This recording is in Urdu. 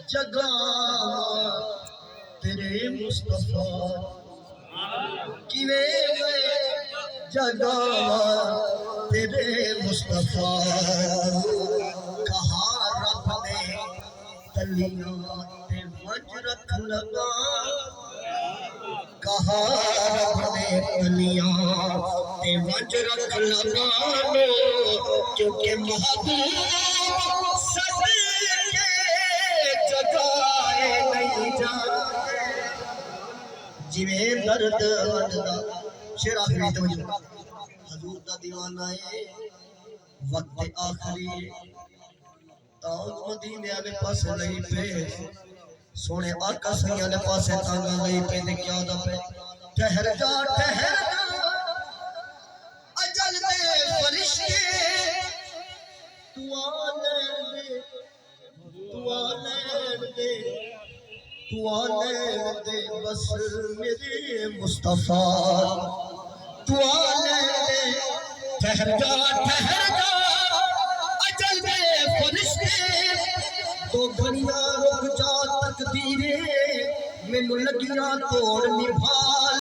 جگہ تیرے مصطفیٰ کیویں میں جگہ تیرے مصطفیٰ کہا رب نے تلیاں تے وج رکھ لگا کہا رب نے تلیاں تے وج رکھ لگا کیونکہ محبوب صدقے جگائے نہیں جاتے جویں درد وڈدا شیر آخری توجہ حضور دا دیوانہ ہے وقت آخری تاؤں مدینے والے پاسے نہیں پہ سونے آقا سیاں والے پاسے تانگا نہیں پہ تے کیا دا پہ ٹھہر جا اجل دے فرشتے تو آ لین دے بس میرے مصطفیٰ تو آ لین دے ٹھہر جا اجل دے فرشتے تو گھڑیاں رک جا تقدیریں مینوں لگیاں توڑ نبھا